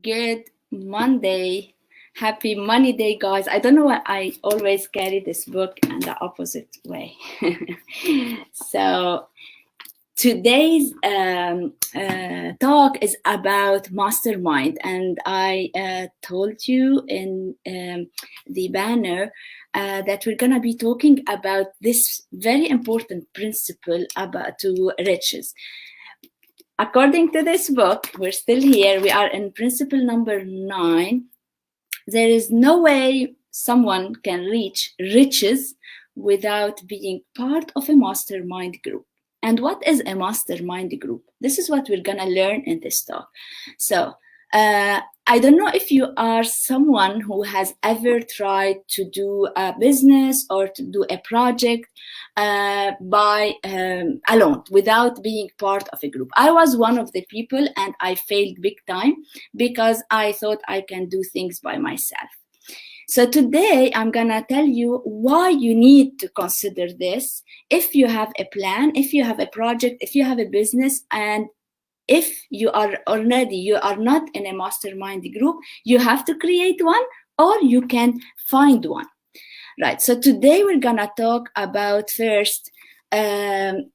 Good Monday. Happy Money Day, guys. I don't know why I always carry this book in the opposite way. So today's talk is about mastermind, and I told you in the banner that we're gonna be talking about this very important principle about to riches. According to this book, we're still here. We are in principle number 9. There is no way someone can reach riches without being part of a mastermind group. And what is a mastermind group? This is what we're going to learn in this talk. So, I don't know if you are someone who has ever tried to do a business or to do a project by alone without being part of a group. I was one of the people and I failed big time because I thought I can do things by myself. So today I'm gonna tell you why you need to consider this if you have a plan, if you have a project, if you have a business, and if you are not in a mastermind group, you have to create one or you can find one. Right, so today we're gonna talk about first the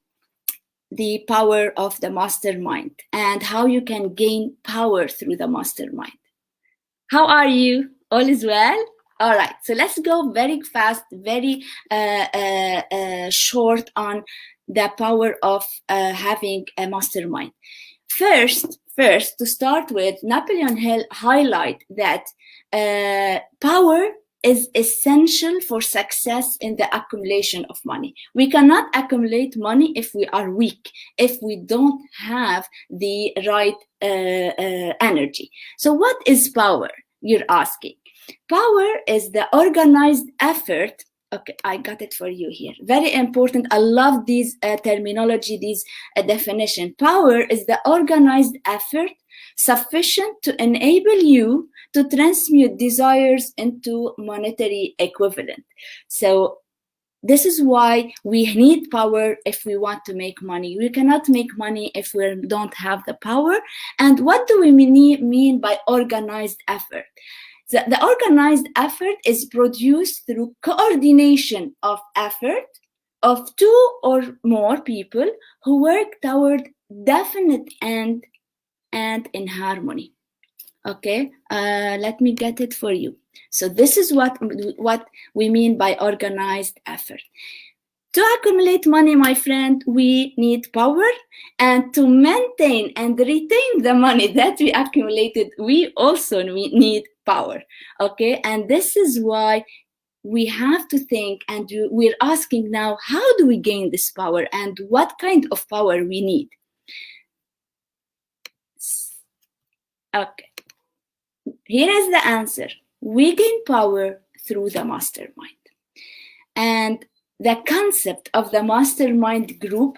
power of the mastermind and how you can gain power through the mastermind. How are you? All is well? All right, so let's go very fast, very short on the power of having a mastermind. First, to start with, Napoleon Hill highlight that power is essential for success in the accumulation of money. We cannot accumulate money if we are weak, if we don't have the right energy. So what is power, you're asking? Power is the organized effort. Okay, I got it for you here. Very important. I love these terminology, these definition. Power is the organized effort sufficient to enable you to transmute desires into monetary equivalent. So this is why we need power if we want to make money. We cannot make money if we don't have the power. And what do we mean by organized effort? The organized effort is produced through coordination of effort of 2 or more people who work toward definite end and in harmony. Okay, let me get it for you. So this is what we mean by organized effort. To accumulate money, my friend, we need power, and to maintain and retain the money that we accumulated, we also need power. Okay, and this is why we have to think, and we're asking now, how do we gain this power and what kind of power we need? Okay, here is the answer. We gain power through the mastermind. And the concept of the mastermind group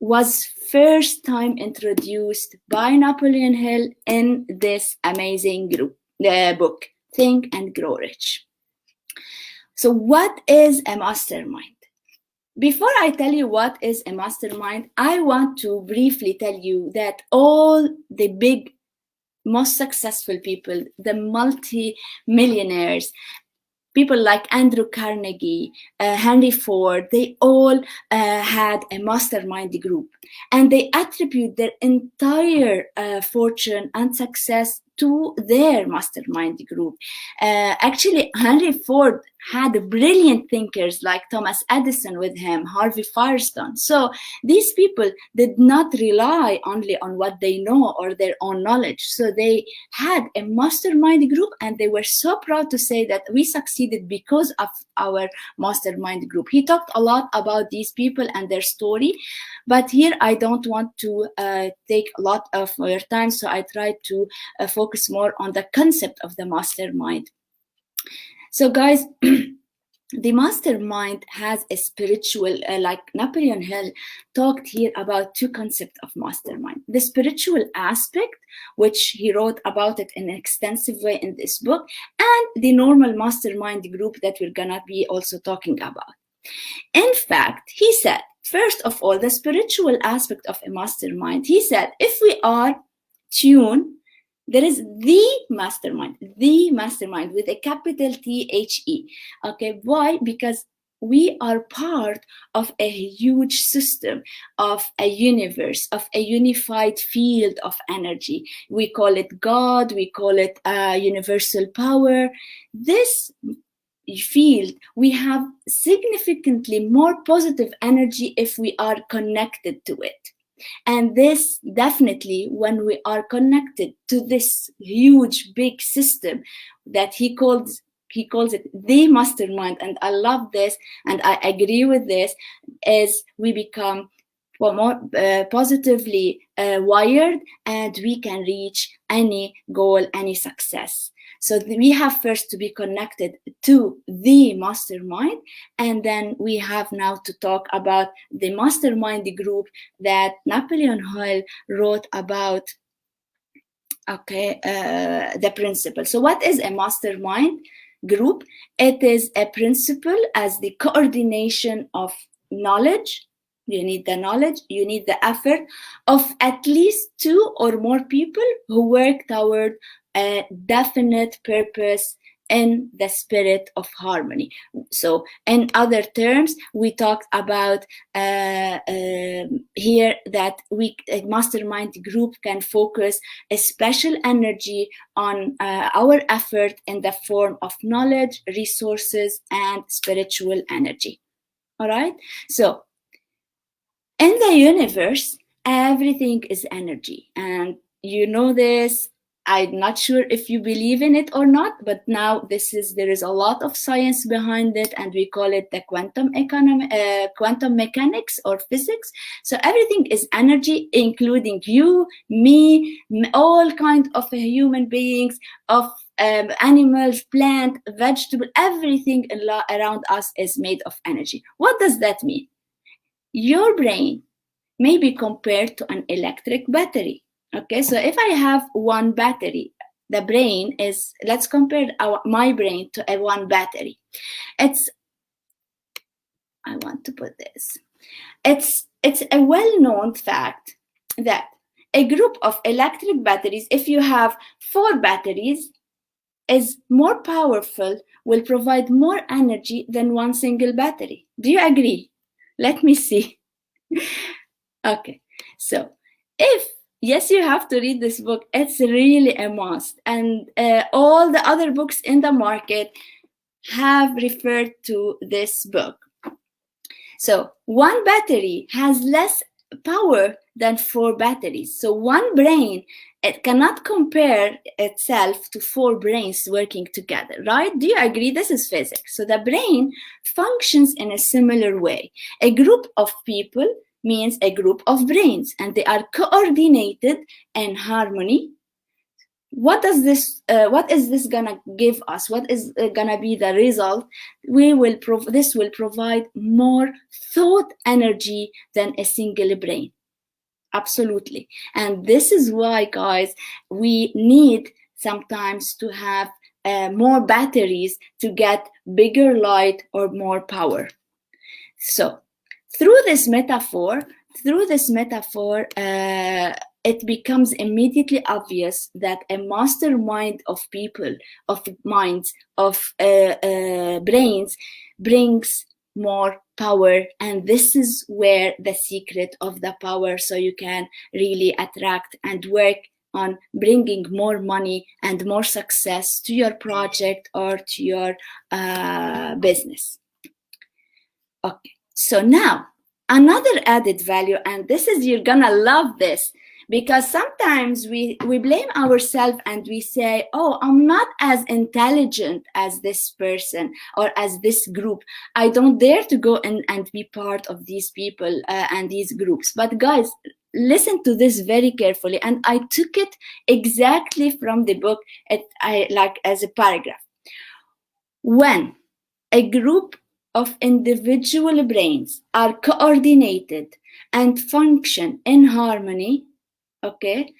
was first time introduced by Napoleon Hill in this amazing book, Think and Grow Rich. So what is a mastermind? Before I tell you what is a mastermind, I want to briefly tell you that all the big, most successful people, the multi-millionaires, people like Andrew Carnegie, Henry Ford, they all had a mastermind group, and they attribute their entire fortune and success to their mastermind group. Actually, Henry Ford had brilliant thinkers like Thomas Edison with him, Harvey Firestone. So these people did not rely only on what they know or their own knowledge. So they had a mastermind group, and they were so proud to say that we succeeded because of our mastermind group. He talked a lot about these people and their story, but here I don't want to take a lot of your time, so I try to focus more on the concept of the mastermind. So guys, the mastermind has a spiritual, like Napoleon Hill talked here about 2 concepts of mastermind. The spiritual aspect, which he wrote about it in an extensive way in this book, and the normal mastermind group that we're gonna be also talking about. In fact, he said, first of all, the spiritual aspect of a mastermind, he said, if we are tuned There is the mastermind with a capital THE. Okay, why? Because we are part of a huge system, of a universe, of a unified field of energy. We call it God, we call it universal power. This field, we have significantly more positive energy if we are connected to it. And this definitely, when we are connected to this huge big system that he calls it the mastermind, and I love this and I agree with this, is we become more positively wired, and we can reach any goal, any success. So we have first to be connected to the mastermind, and then we have now to talk about the mastermind group that Napoleon Hill wrote about. Okay, the principle. So what is a mastermind group? It is a principle as the coordination of knowledge. You need the knowledge, you need the effort of at least 2 or more people who work toward a definite purpose in the spirit of harmony. So in other terms, we talked about here that a mastermind group can focus a special energy on our effort in the form of knowledge, resources, and spiritual energy. All right, so in the universe, everything is energy, and you know this. I'm not sure if you believe in it or not, but now there is a lot of science behind it, and we call it the quantum mechanics or physics. So everything is energy, including you, me, all kind of human beings, of animals, plant, vegetable, everything around us is made of energy. What does that mean? Your brain may be compared to an electric battery. Okay, so if I have one battery, the brain is, let's compare my brain to a one battery. I want to put this. It's a well-known fact that a group of electric batteries, if you have 4 batteries, is more powerful, will provide more energy than one single battery. Do you agree? Let me see. Okay, so yes, you have to read this book. It's really a must, and all the other books in the market have referred to this book. So one battery has less power than 4 batteries. So one brain, it cannot compare itself to 4 brains working together, right? Do you agree? This is physics. So the brain functions in a similar way. A group of people means a group of brains, and they are coordinated in harmony. What is this gonna give us? What is gonna be the result? This will provide more thought energy than a single brain. Absolutely. And this is why, guys, we need sometimes to have more batteries to get bigger light or more power. So through this metaphor, it becomes immediately obvious that a mastermind of people, of minds, of brains brings more power, and this is where the secret of the power, so you can really attract and work on bringing more money and more success to your project or to your business. Okay, so now another added value, and this is, you're gonna love this, because sometimes we blame ourselves and we say, oh, I'm not as intelligent as this person or as this group. I don't dare to go and be part of these people and these groups. But guys, listen to this very carefully. And I took it exactly from the book, as a paragraph. When a group of individual brains are coordinated and function in harmony, okay,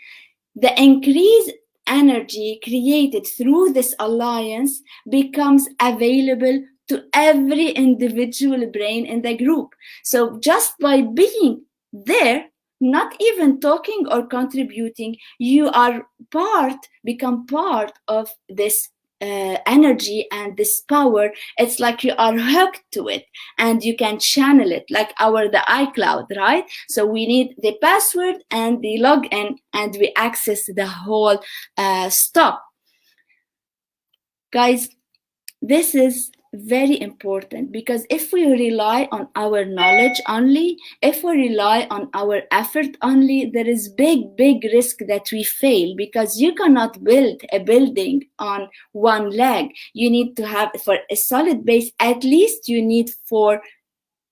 the increased energy created through this alliance becomes available to every individual brain in the group. So just by being there, not even talking or contributing, you are become part of this energy and this power. It's like you are hooked to it and you can channel it, like the iCloud, right? So we need the password and the login, and we access the whole stuff. Guys, this is very important, because if we rely on our knowledge only, if we rely on our effort only, there is big risk that we fail, because you cannot build a building on one leg. You need to have, for a solid base, at least you need 4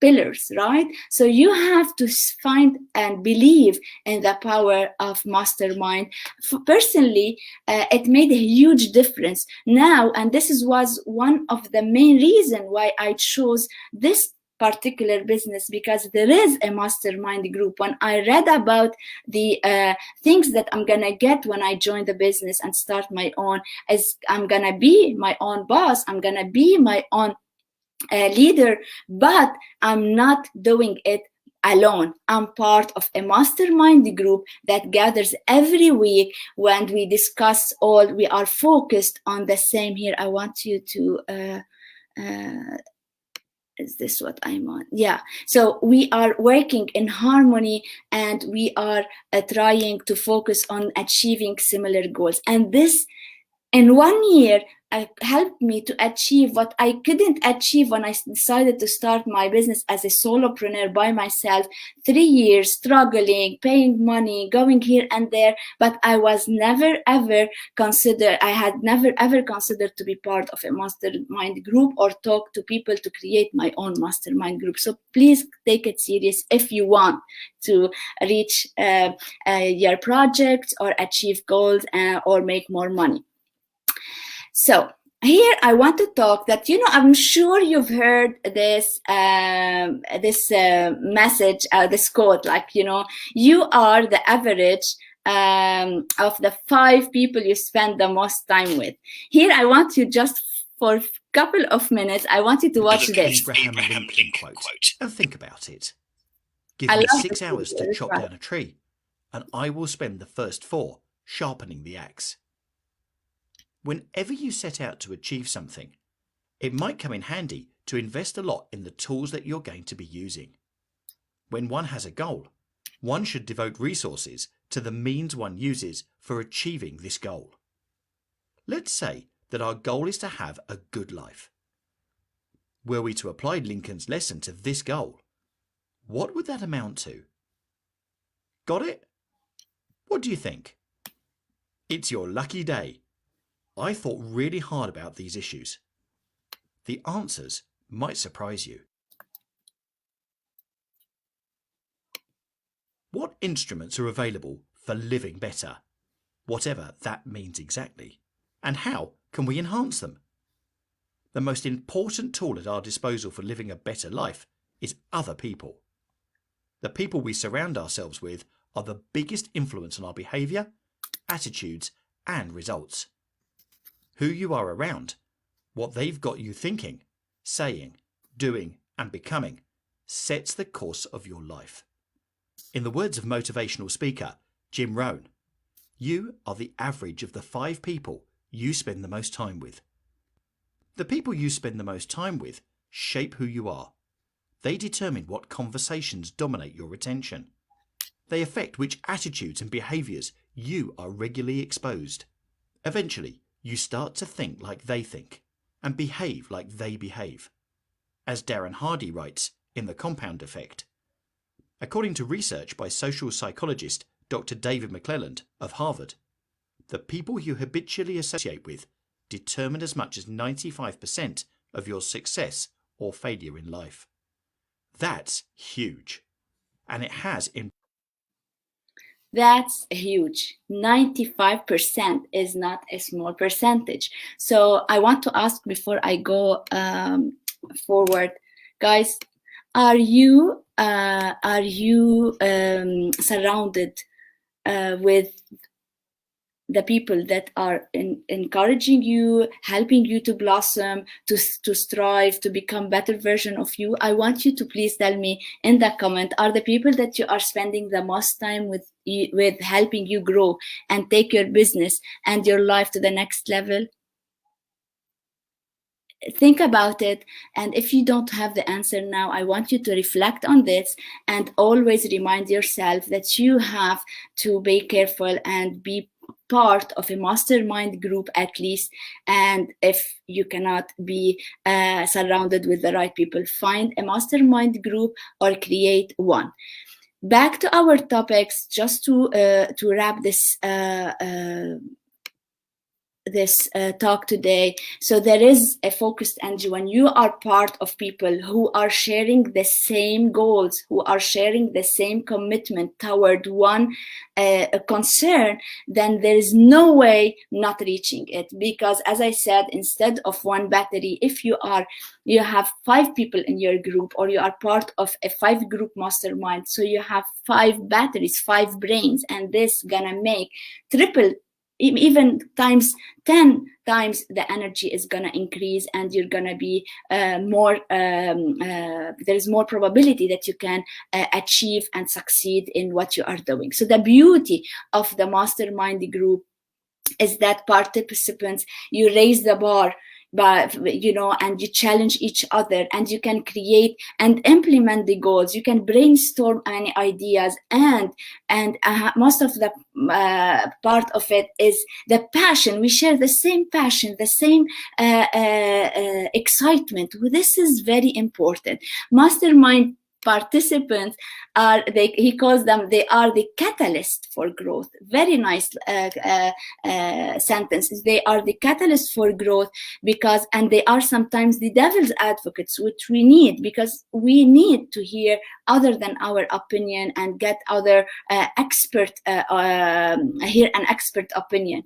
pillars, right? So you have to find and believe in the power of Mastermind. Personally, it made a huge difference now, and was one of the main reasons why I chose this particular business, because there is a mastermind group. When I read about the things that I'm gonna get when I join the business and start my own, as I'm gonna be my own boss, I'm gonna be my own leader, but I'm not doing it alone. I'm part of a mastermind group that gathers every week, when we discuss all, we are focused on the same. Here, I want you to is this what I'm on? Yeah. So we are working in harmony, and we are trying to focus on achieving similar goals. And this, in 1 year, helped me to achieve what I couldn't achieve when I decided to start my business as a solopreneur by myself. 3 years struggling, paying money, going here and there, but I was never ever considered. I had never ever considered to be part of a mastermind group or talk to people to create my own mastermind group. So please take it serious if you want to reach your projects or achieve goals or make more money. So here I want to talk that, I'm sure you've heard this message, this quote, like, you are the average of the 5 people you spend the most time with. Here I want you, just for a couple of minutes, I want you to watch this. Abraham Lincoln quote, and think about it. Give me 6 hours to chop down a tree, and I will spend the first 4 sharpening the axe. Whenever you set out to achieve something, it might come in handy to invest a lot in the tools that you're going to be using. When one has a goal, one should devote resources to the means one uses for achieving this goal. Let's say that our goal is to have a good life. Were we to apply Lincoln's lesson to this goal, what would that amount to? Got it? What do you think? It's your lucky day. I thought really hard about these issues. The answers might surprise you. What instruments are available for living better, whatever that means exactly, and how can we enhance them? The most important tool at our disposal for living a better life is other people. The people we surround ourselves with are the biggest influence on our behaviour, attitudes, and results. Who you are around, what they've got you thinking, saying, doing, and becoming, sets the course of your life. In the words of motivational speaker Jim Rohn, you are the average of the 5 people you spend the most time with. The people you spend the most time with shape who you are. They determine what conversations dominate your attention. They affect which attitudes and behaviours you are regularly exposed. Eventually, you start to think like they think and behave like they behave. As Darren Hardy writes in The Compound Effect, according to research by social psychologist Dr. David McClelland of Harvard, the people you habitually associate with determine as much as 95% of your success or failure in life. That's huge, and it has That's huge. 95% is not a small percentage. So I want to ask, before I go forward, guys, are you surrounded with the people that are encouraging you, helping you to blossom, to strive, to become better version of you, I want you to please tell me in the comment, are the people that you are spending the most time with helping you grow and take your business and your life to the next level? Think about it, and if you don't have the answer now, I want you to reflect on this and always remind yourself that you have to be careful and be part of a mastermind group at least. And if you cannot be surrounded with the right people, find a mastermind group or create one. Back to our topics, just to wrap this talk today. So there is a focused energy when you are part of people who are sharing the same goals, who are sharing the same commitment toward one concern, then there is no way not reaching it. Because as I said, instead of one battery, if you have 5 people in your group, or you are part of a 5 group mastermind, so you have 5 batteries, 5 brains, and this gonna make triple, even times 10 times the energy is gonna increase, and you're gonna be more there's more probability that you can achieve and succeed in what you are doing. So the beauty of the mastermind group is that participants, you raise the bar, but and you challenge each other, and you can create and implement the goals. You can brainstorm any ideas, and most of the part of it is the passion. We share the same passion, the same excitement. This is very important. Mastermind participants he calls them, they are the catalyst for growth. Very nice sentences. They are the catalyst for growth, because, and they are sometimes the devil's advocates, which we need, because we need to hear other than our opinion and get other hear an expert opinion.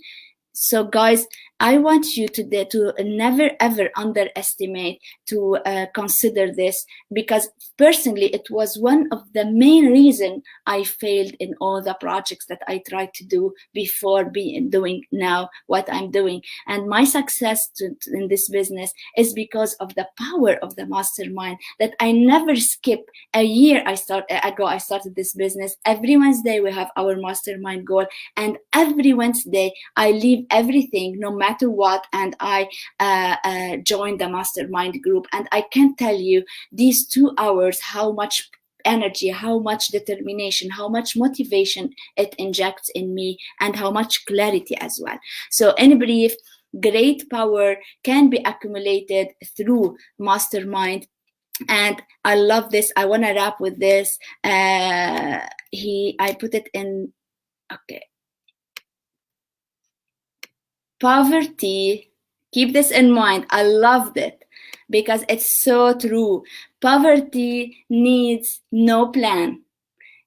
So guys, I want you today to never ever underestimate, to consider this, because personally it was one of the main reasons I failed in all the projects that I tried to do before doing now what I'm doing. And my success in this business is because of the power of the mastermind, that I never skip a year. I started this business. Every Wednesday we have our mastermind goal, and every Wednesday I leave everything, no matter what, and I join the mastermind group. And I can tell you, these 2 hours, how much energy, how much determination, how much motivation it injects in me, and how much clarity as well. So in brief, great power can be accumulated through mastermind. And I love this. I want to wrap with this. I put it in, okay. Poverty, keep this in mind. I loved it because it's so true. Poverty needs no plan.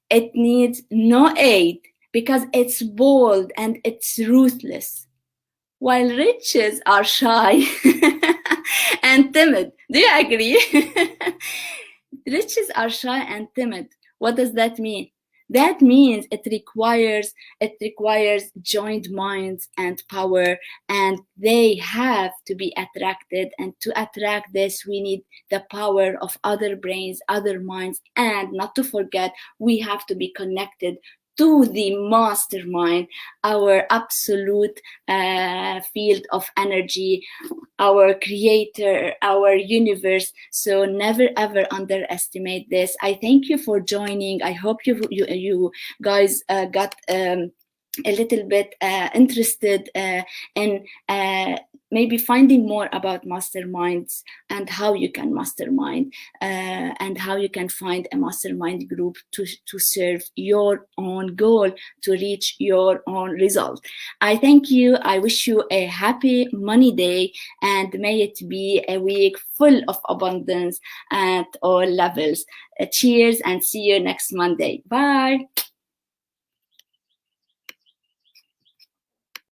It needs no aid, because it's bold and it's ruthless. While riches are shy and timid. Do you agree? Riches are shy and timid. What does that mean? That means it requires joined minds and power, and they have to be attracted. And to attract this, we need the power of other brains, other minds, and not to forget, we have to be connected to the mastermind, our absolute field of energy, our creator, our universe. So never ever underestimate this. I thank you for joining. I hope you guys got a little bit interested in maybe finding more about masterminds, and how you can mastermind, and how you can find a mastermind group to serve your own goal, to reach your own result. I thank you. I wish you a happy money day, and may it be a week full of abundance at all levels. Cheers, and see you next Monday. Bye.